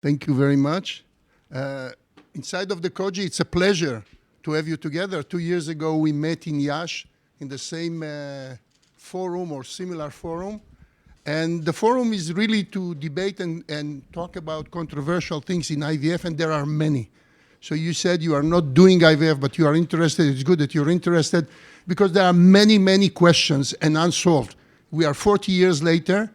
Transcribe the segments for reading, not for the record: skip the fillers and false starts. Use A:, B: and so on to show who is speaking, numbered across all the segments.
A: Thank you very much. Inside of the COGI, it's a pleasure to have you together. 2 years ago, we met in Yash in the same forum or similar forum. And the forum is really to debate and talk about controversial things in IVF, and there are many. So you said you are not doing IVF, but you are interested. It's good that you're interested because there are many, many questions and unsolved. We are 40 years later,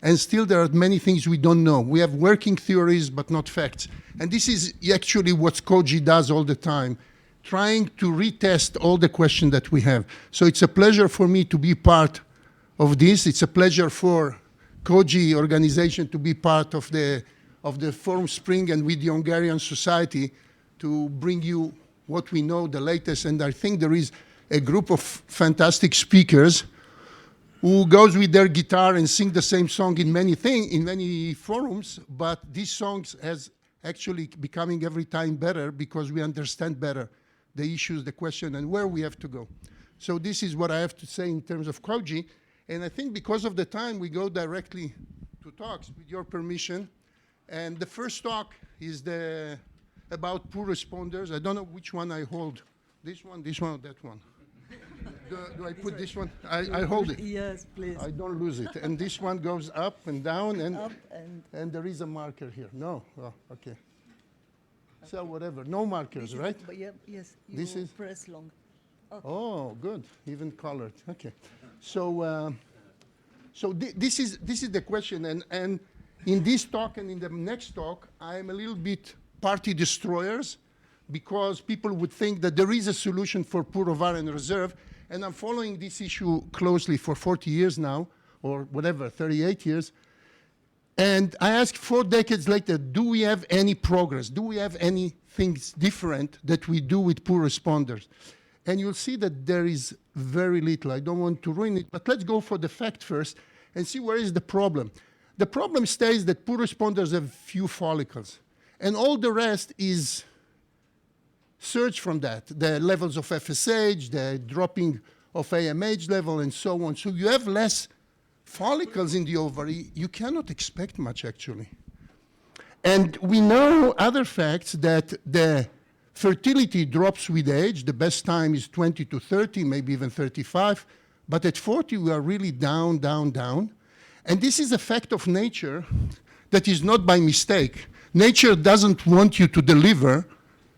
A: and still there are many things we don't know. We have working theories, but not facts. And this is actually what COGI does all the time, trying to retest all the questions that we have. So it's a pleasure for me to be part of this. It's a pleasure for COGI organization to be part of the Forum Spring and with the Hungarian Society to bring you what we know, the latest. And I think there is a group of fantastic speakers who goes with their guitar and sing the same song in many forums, but these songs has actually becoming every time better because we understand better the issues, the question, and where we have to go. So this is what I have to say in terms of COGI, and I think because of the time, we go directly to talks, with your permission. And the first talk is about poor responders. I don't know which one I hold. This one, or that one? Do I put this one? I hold it.
B: Yes, please.
A: I don't lose it. And this one goes up and down,
B: Up
A: and there is a marker here. No? Oh, okay. So whatever. No markers, right?
B: But yeah, yes, you
A: This is-
B: press long.
A: Oh, good. Even colored. Okay. So, this is the question. And in this talk and in the next talk, I am a little bit party destroyers because people would think that there is a solution for poor ovarian reserve. And I'm following this issue closely for 40 years now, or whatever, 38 years. And I ask 4 decades later, do we have any progress? Do we have any things different that we do with poor responders? And you'll see that there is very little. I don't want to ruin it, but let's go for the fact first and see where is the problem. The problem stays that poor responders have few follicles, and all the rest is search from that, the levels of FSH, the dropping of AMH level, and so on. So you have less follicles in the ovary. You cannot expect much, actually. And we know other facts that the fertility drops with age. The best time is 20 to 30, maybe even 35. But at 40, we are really down, down, down. And this is a fact of nature that is not by mistake. Nature doesn't want you to deliver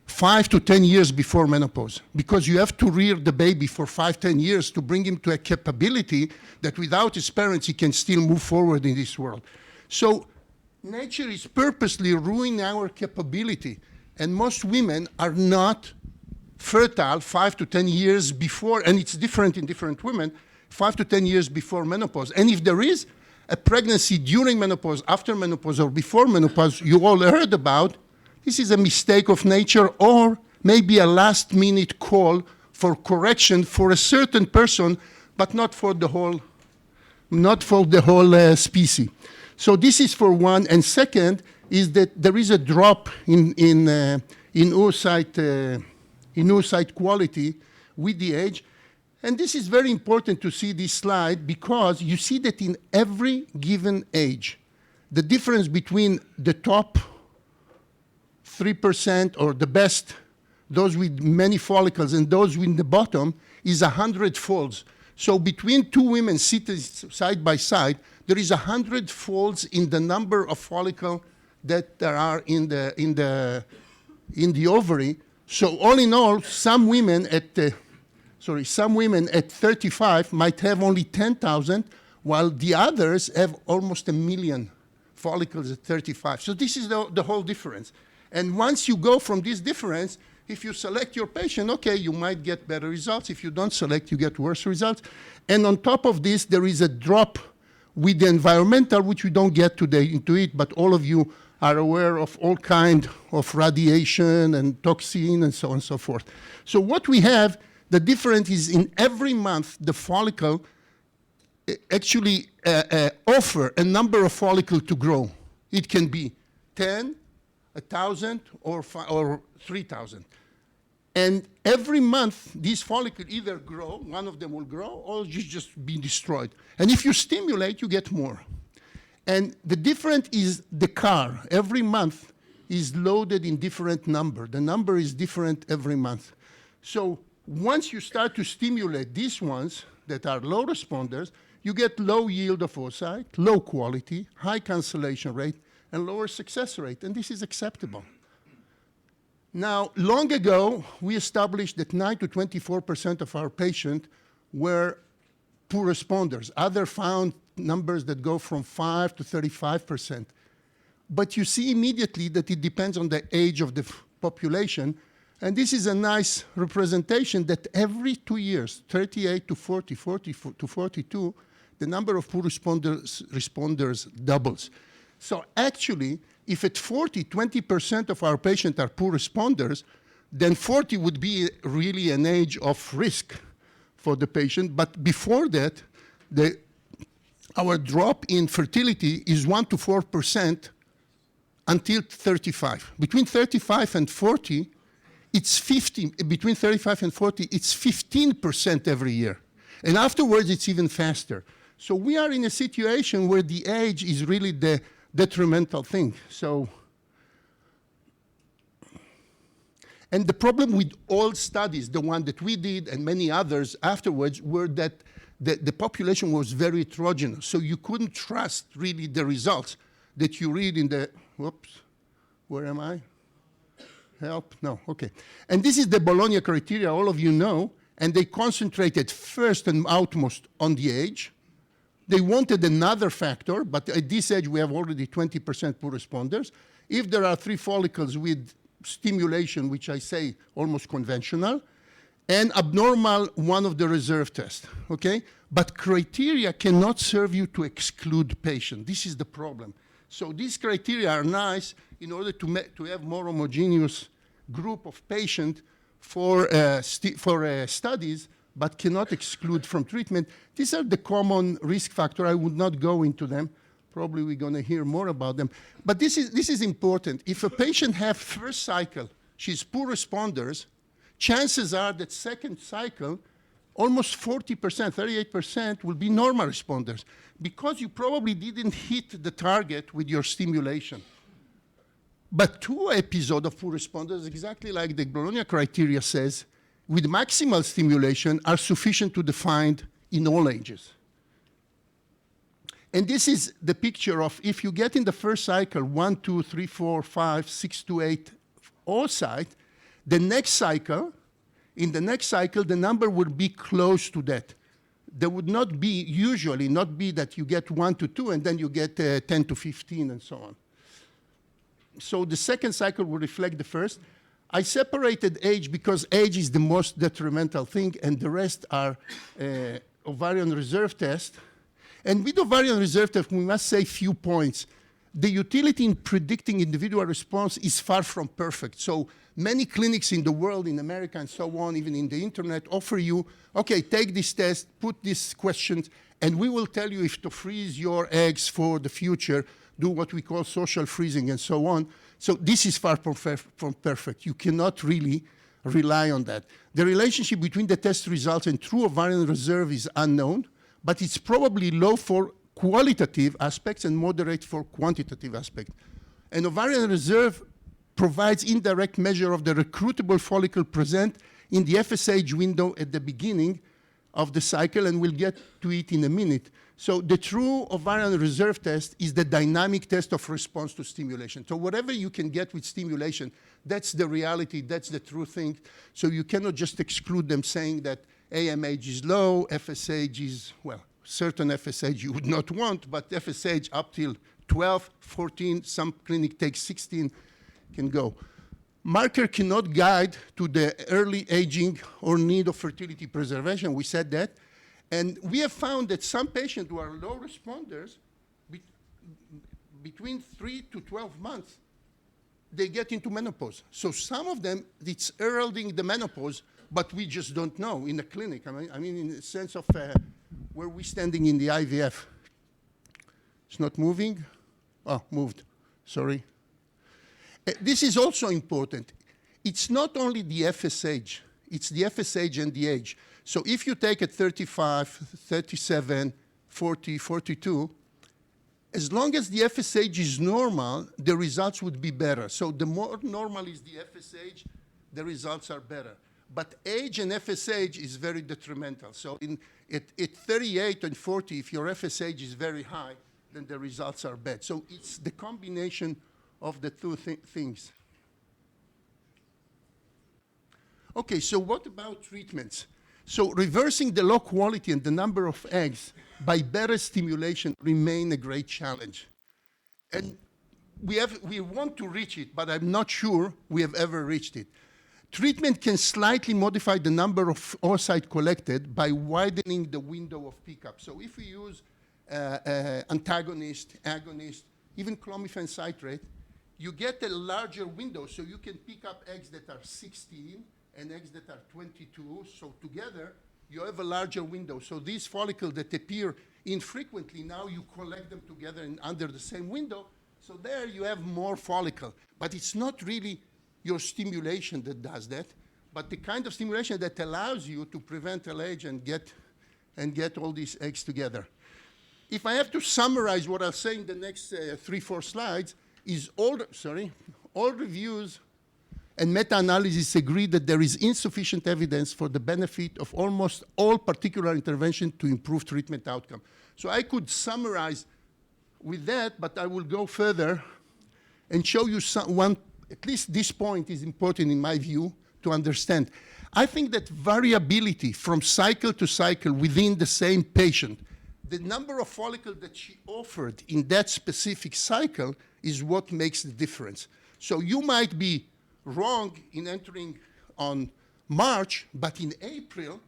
A: 5 to 10 years before menopause, because you have to rear the baby for 5, 10 years to bring him to a capability that without his parents, he can still move forward in this world. So nature is purposely ruining our capability, and most women are not fertile 5 to 10 years before, and it's different in different women, 5 to 10 years before menopause. And if there is a pregnancy during menopause, after menopause, or before menopause, you all heard about, this is a mistake of nature, or maybe a last-minute call for correction for a certain person, but not for the whole, species. So this is for one. And second is that there is a drop in oocyte quality with the age. And this is very important to see this slide because you see that in every given age, the difference between the top 3% or the best, those with many follicles, and those with the bottom is 100 folds. So between two women sitting side by side, there is 100 folds in the number of follicles that there are in the ovary. So all in all, some women at 35 might have only 10,000, while the others have almost 1 million follicles at 35. So this is the whole difference. And once you go from this difference, if you select your patient, okay, you might get better results. If you don't select, you get worse results. And on top of this, there is a drop with the environmental, which we don't get today into it, but all of you are aware of all kind of radiation and toxin and so on and so forth. So what we have, the difference is in every month, the follicle actually offer a number of follicles to grow. It can be 10, 1,000, or 3,000. And every month, these follicles either grow, one of them will grow, or just be destroyed. And if you stimulate, you get more. And the difference is the car. Every month is loaded in different number. The number is different every month. So once you start to stimulate these ones that are low responders, you get low yield of oocyte, low quality, high cancellation rate, and lower success rate, and this is acceptable. Now, long ago, we established that 9 to 24% of our patients were poor responders. Others found numbers that go from 5 to 35%. But you see immediately that it depends on the age of the population, and this is a nice representation that every 2 years, 38 to 40, 40 to 42, the number of poor responders doubles. So actually, if at 40, 20% of our patients are poor responders, then 40 would be really an age of risk for the patient. But before that, our drop in fertility is 1 to 4% until 35. Between 35 and 40, it's 50. Between 35 and 40, it's 15% every year. And afterwards, it's even faster. So we are in a situation where the age is really the detrimental thing. And the problem with all studies, the one that we did and many others afterwards, were that the population was very heterogeneous. So you couldn't trust really the results that you read in the, whoops, where am I? Help, no, okay. And this is the Bologna criteria, all of you know, and they concentrated first and outmost on the age. They wanted another factor, but at this age we have already 20% poor responders. If there are 3 follicles with stimulation, which I say almost conventional, and abnormal, one of the reserve tests, okay? But criteria cannot serve you to exclude patients. This is the problem. So these criteria are nice in order to have more homogeneous group of patients for studies, but cannot exclude from treatment. These are the common risk factors. I would not go into them. Probably we're going to hear more about them. But this is important. If a patient has first cycle, she's poor responders, chances are that second cycle, almost 40%, 38% will be normal responders because you probably didn't hit the target with your stimulation. But 2 episodes of poor responders, exactly like the Bologna criteria says, with maximal stimulation are sufficient to define in all ages. And this is the picture of if you get in the first cycle 1, 2, 3, 4, 5, 6 to 8 oocyte, the next cycle, in the next cycle, the number would be close to that. There would not be, usually not be that you get 1 to 2 and then you get 10 to 15 and so on. So the second cycle will reflect the first. I separated age because age is the most detrimental thing and the rest are ovarian reserve test. And with ovarian reserve test, we must say few points. The utility in predicting individual response is far from perfect. So many clinics in the world, in America and so on, even in the internet, offer you, okay, take this test, put these questions, and we will tell you if to freeze your eggs for the future, do what we call social freezing and so on. So this is far from perfect. You cannot really rely on that. The relationship between the test results and true ovarian reserve is unknown, but it's probably low for qualitative aspects and moderate for quantitative aspects. And ovarian reserve provides indirect measure of the recruitable follicle present in the FSH window at the beginning of the cycle, and we'll get to it in a minute. So the true ovarian reserve test is the dynamic test of response to stimulation. So whatever you can get with stimulation, that's the reality, that's the true thing. So you cannot just exclude them saying that AMH is low, FSH is, well, certain FSH you would not want, but FSH up till 12, 14, some clinic takes 16, can go. Marker cannot guide to the early aging or need of fertility preservation, we said that. And we have found that some patients who are low responders, between 3 to 12 months, they get into menopause. So some of them, it's heralding the menopause, but we just don't know in the clinic. I mean in the sense of where we're standing in the IVF. It's not moving? Oh, moved, sorry. This is also important. It's not only the FSH, it's the FSH and the age. So if you take at 35, 37, 40, 42, As long as the FSH is normal, the results would be better. So the more normal is the FSH, the results are better. But age and FSH is very detrimental. So at 38 and 40, if your FSH is very high, then the results are bad. So it's the combination of the two things. Okay, so what about treatments? So reversing the low quality and the number of eggs by better stimulation remain a great challenge. And we want to reach it, but I'm not sure we have ever reached it. Treatment can slightly modify the number of oocytes collected by widening the window of pickup. So if we use antagonist, agonist, even clomiphene citrate, you get a larger window, so you can pick up eggs that are 16 and eggs that are 22. So together, you have a larger window. So these follicles that appear infrequently, now you collect them together and under the same window. So there you have more follicle. But it's not really your stimulation that does that, but the kind of stimulation that allows you to prevent LH and get all these eggs together. If I have to summarize what I'll say in the next 3-4 slides, is all reviews and meta-analysis agree that there is insufficient evidence for the benefit of almost all particular intervention to improve treatment outcome. So I could summarize with that, but I will go further and show you at least this point is important in my view to understand. I think that variability from cycle to cycle within the same patient, the number of follicles that she offered in that specific cycle is what makes the difference. So you might be wrong in entering on March, but in April,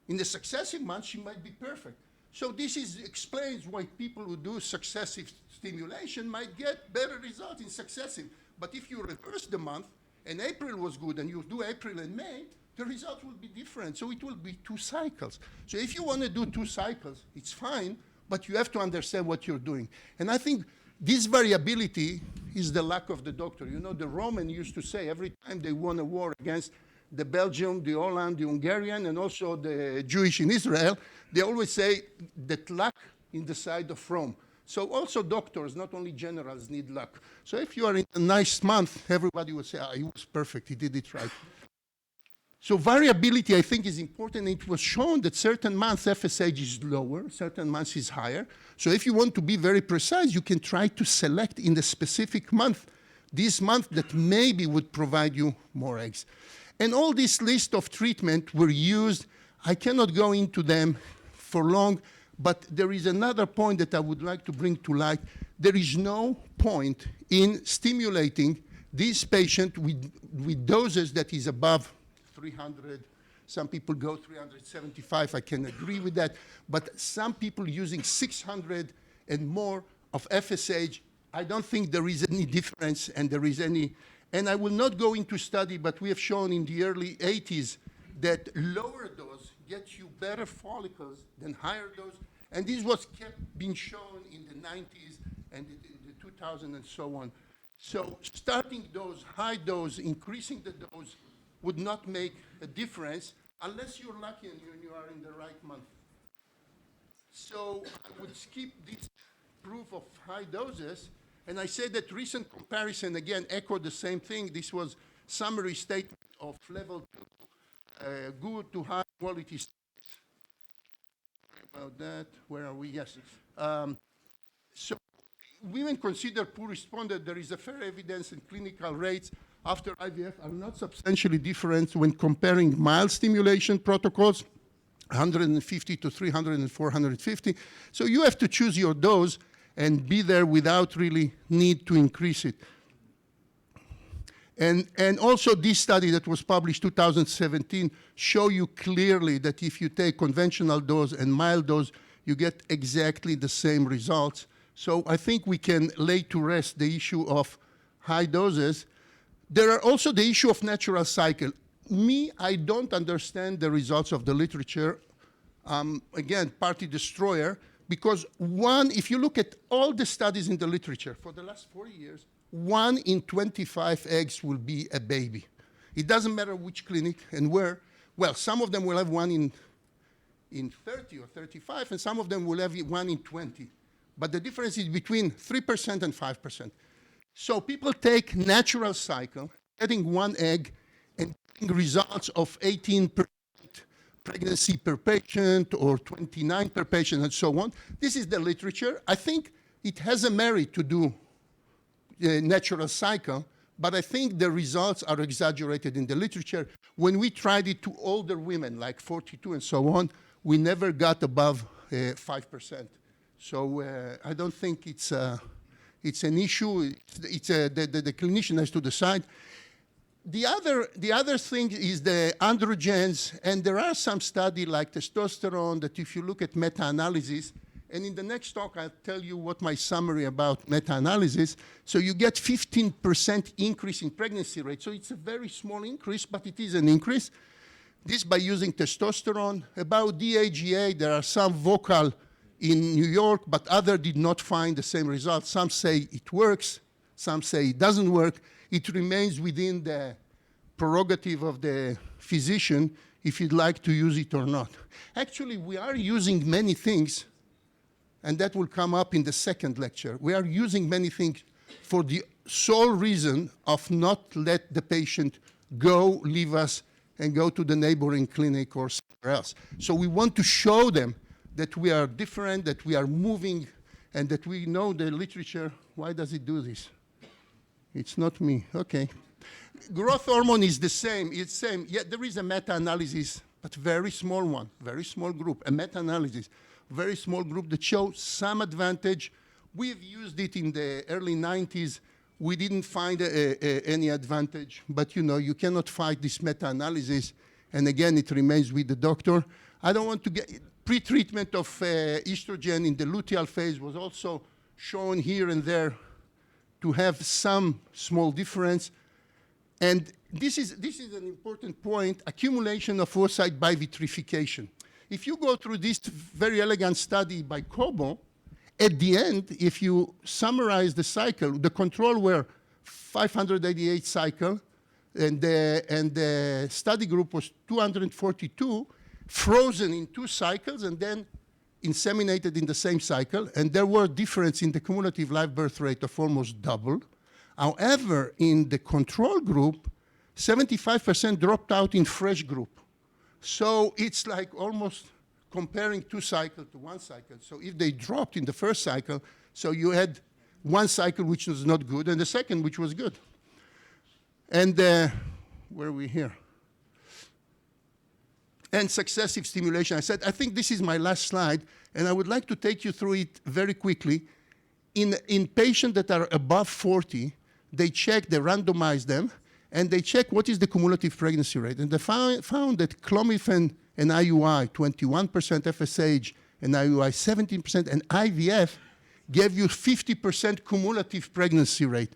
A: in the successive month, she might be perfect. So this explains why people who do successive stimulation might get better results in successive. But if you reverse the month, and April was good, and you do April and May, the result will be different. So it will be 2 cycles. So if you want to do 2 cycles, it's fine, but you have to understand what you're doing. And I think this variability is the luck of the doctor. You know, the Roman used to say every time they won a war against the Belgium, the Holland, the Hungarian, and also the Jewish in Israel, they always say that luck in the side of Rome. So also doctors, not only generals, need luck. So if you are in a nice month, everybody will say, he was perfect, he did it right. So variability, I think, is important. It was shown that certain months FSH is lower, certain months is higher. So if you want to be very precise, you can try to select in the specific month, this month that maybe would provide you more eggs. And all this list of treatment were used. I cannot go into them for long, but there is another point that I would like to bring to light. There is no point in stimulating this patient with doses that is above 300. Some people go 375. I can agree with that. But some people using 600 and more of FSH, I don't think there is any difference and there is any. And I will not go into study, but we have shown in the early 80s that lower dose gets you better follicles than higher dose. And this was kept being shown in the 90s and in the 2000s and so on. So starting dose, high dose, increasing the dose would not make a difference unless you're lucky and you are in the right month. So I would skip this proof of high doses. And I say that recent comparison, again, echoed the same thing. This was summary statement of level 2, good to high quality studies. About that, where are we? Yes. So women consider poor responder. There is a fair evidence in clinical rates after IVF are not substantially different when comparing mild stimulation protocols, 150 to 300 and 450. So you have to choose your dose and be there without really need to increase it. And also this study that was published 2017 show you clearly that if you take conventional dose and mild dose, you get exactly the same results. So I think we can lay to rest the issue of high doses. There are also the issue of natural cycle. I don't understand the results of the literature. Again, party destroyer, because if you look at all the studies in the literature for the last 40 years, 1 in 25 eggs will be a baby. It doesn't matter which clinic and where. Well, some of them will have 1 in 30 or 35, and some of them will have 1 in 20. but the difference is between 3% and 5%. So people take natural cycle, getting one egg, and getting results of 18% pregnancy per patient or 29 per patient and so on. This is the literature. I think it has a merit to do a natural cycle, but I think the results are exaggerated in the literature. When we tried it to older women, like 42 and so on, we never got above 5%. So I don't think it's an issue. The clinician has to decide. The other thing is the androgens, and there are some studies like testosterone that if you look at meta-analysis, and in the next talk I'll tell you what my summary about meta-analysis, so you get 15% increase in pregnancy rate. So it's a very small increase, but it is an increase. This by using testosterone. About DAGA, there are some vocal in New York, but others did not find the same results. Some say it works, some say it doesn't work. It remains within the prerogative of the physician if you'd like to use it or not. Actually, we are using many things, and that will come up in the second lecture. We are using many things for the sole reason of not let the patient go, leave us, and go to the neighboring clinic or somewhere else. So we want to show them that we are different, that we are moving, and that we know the literature. Why does it do this? It's not me, okay. Growth hormone is the same, it's same. Yeah, there is a meta-analysis, but very small one, very small group, a meta-analysis, very small group that shows some advantage. We've used it in the early 90s. We didn't find any advantage, but you cannot fight this meta-analysis. And again, it remains with the doctor. I don't want to get, pre-treatment of estrogen in the luteal phase was also shown here and there to have some small difference. And this is an important point, accumulation of oocyte bivitrification. If you go through this very elegant study by Cobo, at the end, if you summarize the cycle, the control were 588 cycle, and the study group was 242, frozen in 2 cycles, and then inseminated in the same cycle, and there were difference in the cumulative live birth rate of almost double. However, in the control group, 75% dropped out in fresh group. So it's like almost comparing 2 cycles to 1 cycle. So if they dropped in the first cycle, so you had 1 cycle which was not good, and the second which was good. And where are we here? And successive stimulation. I think this is my last slide, and I would like to take you through it very quickly. In patients that are above 40, they randomize them, and they check what is the cumulative pregnancy rate. And they found that clomiphene and IUI, 21% FSH, and IUI 17%, and IVF gave you 50% cumulative pregnancy rate.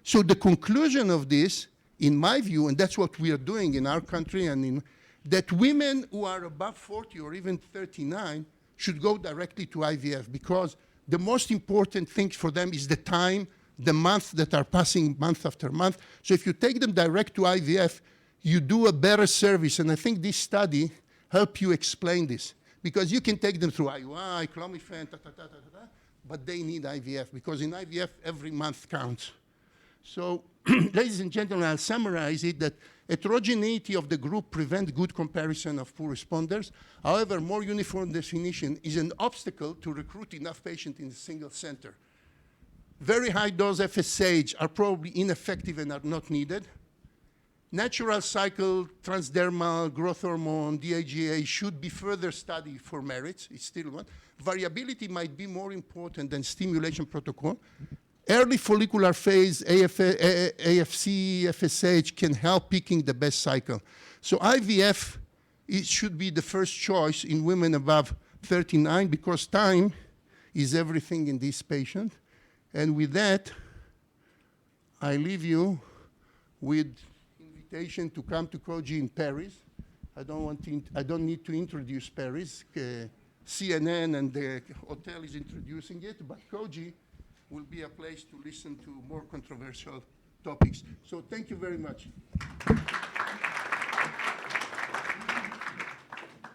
A: So the conclusion of this, in my view, and that's what we are doing in our country, and that women who are above 40 or even 39 should go directly to IVF, because the most important thing for them is the time, the months that are passing month after month. So if you take them direct to IVF, you do a better service. And I think this study helps you explain this, because you can take them through IUI, clomiphene, but they need IVF, because in IVF, every month counts. So, ladies and gentlemen, I'll summarize it that heterogeneity of the group prevents good comparison of poor responders. However, more uniform definition is an obstacle to recruit enough patients in a single center. Very high dose FSH are probably ineffective and are not needed. Natural cycle, transdermal, growth hormone, DAGA should be further studied for merits. It's still one. Variability might be more important than stimulation protocol. Early follicular phase, AFC, FSH can help picking the best cycle. So IVF, it should be the first choice in women above 39, because time is everything in this patient. And with that, I leave you with invitation to come to COGI in Paris. I don't need to introduce Paris. CNN and the hotel is introducing it, but COGI will be a place to listen to more controversial topics. So thank you very much.